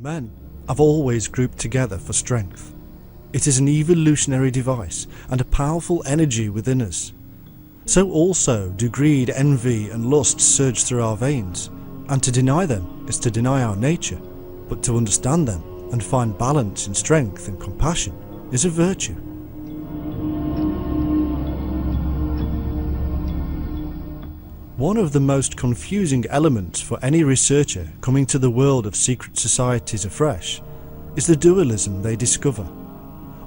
Men have always grouped together for strength. It is an evolutionary device and a powerful energy within us. So also do greed, envy and lust surge through our veins, and to deny them is to deny our nature, but to understand them and find balance in strength and compassion is a virtue. One of the most confusing elements for any researcher coming to the world of secret societies afresh is the dualism they discover.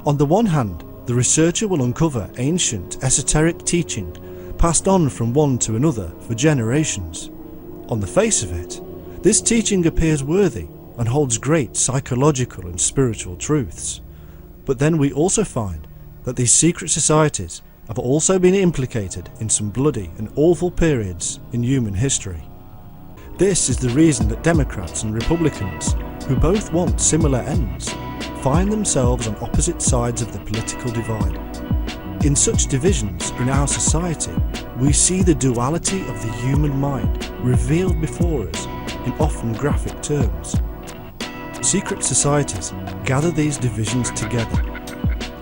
On the one hand, the researcher will uncover ancient esoteric teaching passed on from one to another for generations. On the face of it, this teaching appears worthy and holds great psychological and spiritual truths. But then we also find that these secret societies have also been implicated in some bloody and awful periods in human history. This is the reason that Democrats and Republicans, who both want similar ends, find themselves on opposite sides of the political divide. In such divisions in our society, we see the duality of the human mind revealed before us in often graphic terms. Secret societies gather these divisions together.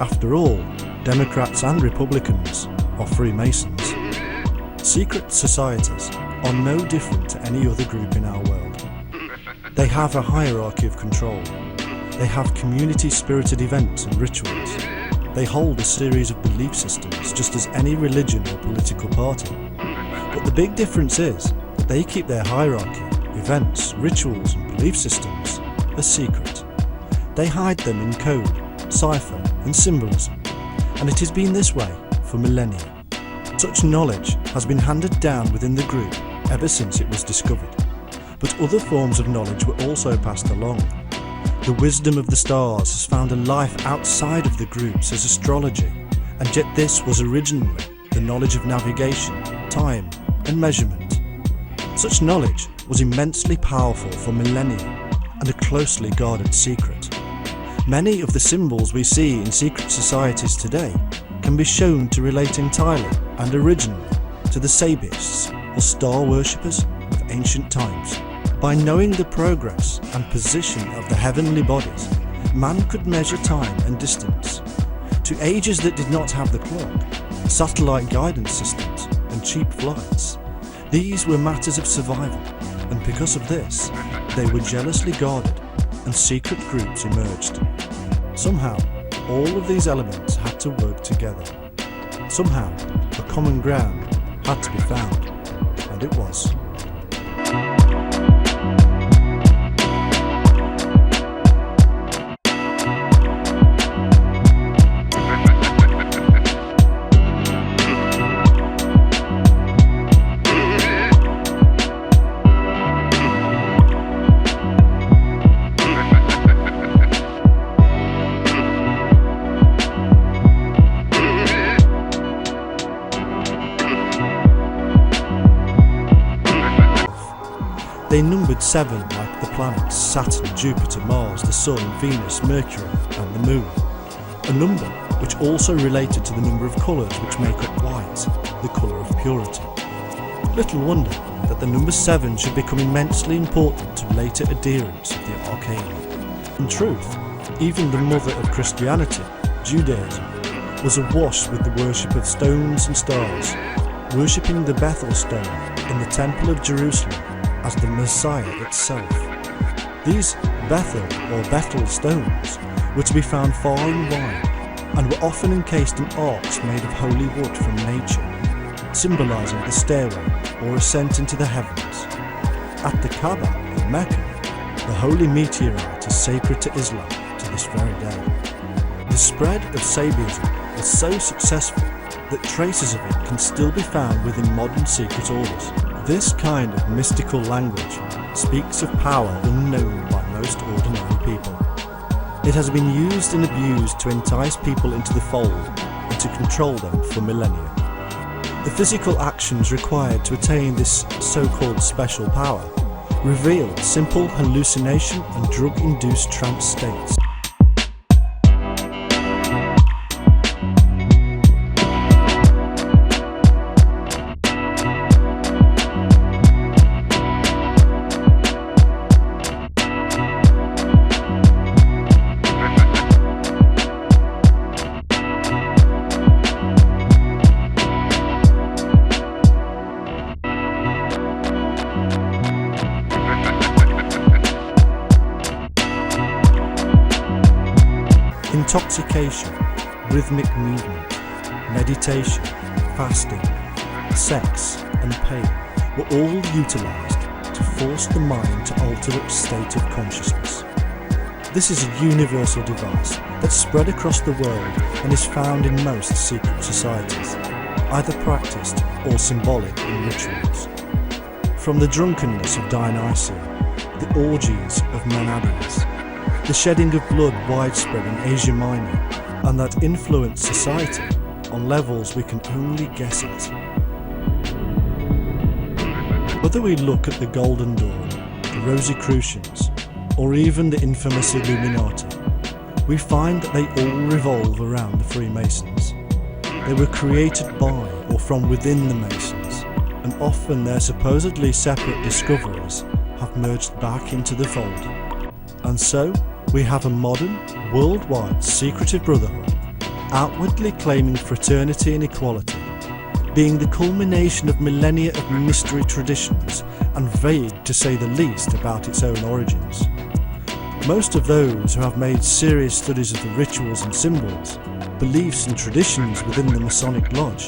After all, Democrats and Republicans are Freemasons. Secret societies are no different to any other group in our world. They have a hierarchy of control. They have community-spirited events and rituals. They hold a series of belief systems just as any religion or political party. But the big difference is that they keep their hierarchy, events, rituals and belief systems a secret. They hide them in code, cipher and symbolism. And it has been this way for millennia. Such knowledge has been handed down within the group ever since it was discovered. But other forms of knowledge were also passed along. The wisdom of the stars has found a life outside of the groups as astrology, and yet this was originally the knowledge of navigation, time and measurement. Such knowledge was immensely powerful for millennia and a closely guarded secret. Many of the symbols we see in secret societies today can be shown to relate entirely and originally to the Sabiists or star worshippers of ancient times. By knowing the progress and position of the heavenly bodies, man could measure time and distance. To ages that did not have the clock, satellite guidance systems and cheap flights, these were matters of survival, and because of this, they were jealously guarded and secret groups emerged. Somehow, all of these elements had to work together. Somehow, a common ground had to be found, and it was. They numbered 7 like the planets Saturn, Jupiter, Mars, the Sun, Venus, Mercury and the Moon. A number which also related to the number of colours which make up white, the colour of purity. Little wonder that the number 7 should become immensely important to later adherents of the arcane. In truth, even the mother of Christianity, Judaism, was awash with the worship of stones and stars, worshipping the Bethel stone in the Temple of Jerusalem as the Messiah itself. These Bethel stones were to be found far and wide, and were often encased in arks made of holy wood from nature, symbolising the stairway or ascent into the heavens. At the Kaaba in Mecca, the holy meteorite is sacred to Islam to this very day. The spread of Sabiism was so successful that traces of it can still be found within modern secret orders. This kind of mystical language speaks of power unknown by most ordinary people. It has been used and abused to entice people into the fold and to control them for millennia. The physical actions required to attain this so-called special power reveal simple hallucination and drug-induced trance states. intoxication, rhythmic movement, meditation, fasting, sex and pain were all utilised to force the mind to alter its state of consciousness. This is a universal device that spread across the world and is found in most secret societies, either practiced or symbolic in rituals. From the drunkenness of Dionysia, the orgies of Manadees, the shedding of blood widespread in Asia Minor, and that influenced society on levels we can only guess at. Whether we look at the Golden Dawn, the Rosicrucians, or even the infamous Illuminati, we find that they all revolve around the Freemasons. They were created by or from within the Masons, and often their supposedly separate discoverers have merged back into the fold. And so, we have a modern, worldwide secretive brotherhood, outwardly claiming fraternity and equality, being the culmination of millennia of mystery traditions and vague to say the least about its own origins. Most of those who have made serious studies of the rituals and symbols, beliefs and traditions within the Masonic Lodge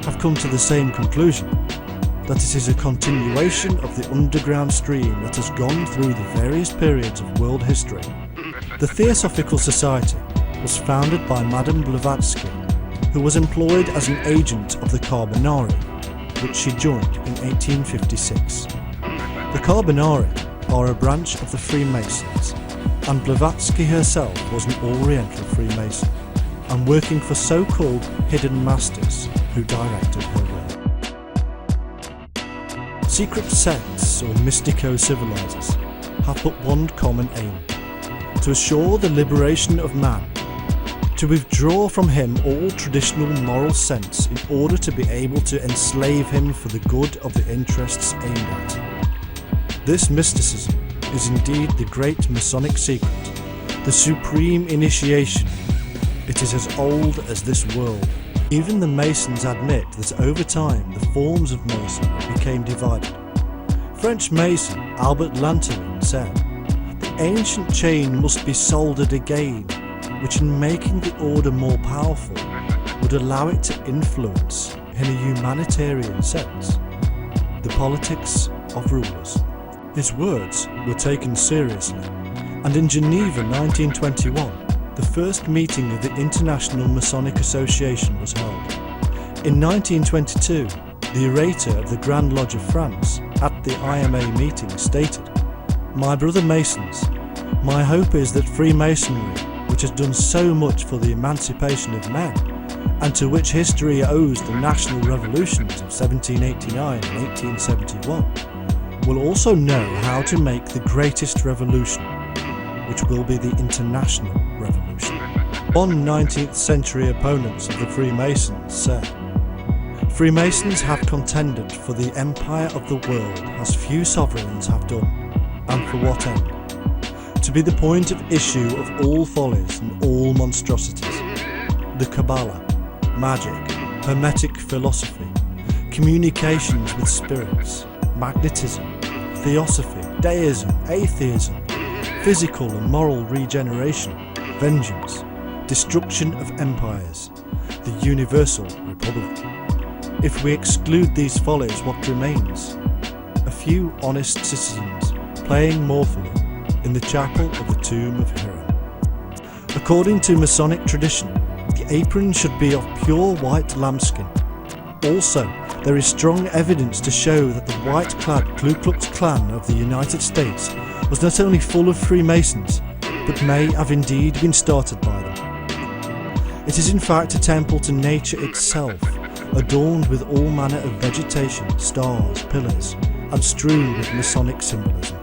have come to the same conclusion, that it is a continuation of the underground stream that has gone through the various periods of world history. The Theosophical Society was founded by Madame Blavatsky, who was employed as an agent of the Carbonari, which she joined in 1856. The Carbonari are a branch of the Freemasons, and Blavatsky herself was an Oriental Freemason, and working for so-called hidden masters who directed her will. Secret sects or mystico-civilizers have but one common aim: to assure the liberation of man, to withdraw from him all traditional moral sense in order to be able to enslave him for the good of the interests aimed at. This mysticism is indeed the great Masonic secret, the supreme initiation. It is as old as this world. Even the Masons admit that over time the forms of Masonry became divided. French Mason Albert Lanterin said, "The ancient chain must be soldered again, which in making the order more powerful would allow it to influence, in a humanitarian sense, the politics of rulers." His words were taken seriously, and in Geneva 1921, the first meeting of the International Masonic Association was held. In 1922, the orator of the Grand Lodge of France at the IMA meeting stated, "My brother Masons, my hope is that Freemasonry, which has done so much for the emancipation of men, and to which history owes the national revolutions of 1789 and 1871, will also know how to make the greatest revolution, which will be the international revolution." One 19th century opponents of the Freemasons said, "Freemasons have contended for the empire of the world as few sovereigns have done, and for what end? To be the point of issue of all follies and all monstrosities. The Kabbalah, magic, Hermetic philosophy, communications with spirits, magnetism, theosophy, deism, atheism, physical and moral regeneration, vengeance, destruction of empires, the universal republic. If we exclude these follies, what remains? A few honest citizens playing mournfully in the chapel of the tomb of Hiram." According to Masonic tradition, the apron should be of pure white lambskin. Also, there is strong evidence to show that the white-clad Ku Klux Klan of the United States was not only full of Freemasons, but may have indeed been started by them. It is in fact a temple to nature itself, adorned with all manner of vegetation, stars, pillars, and strewn with Masonic symbolism.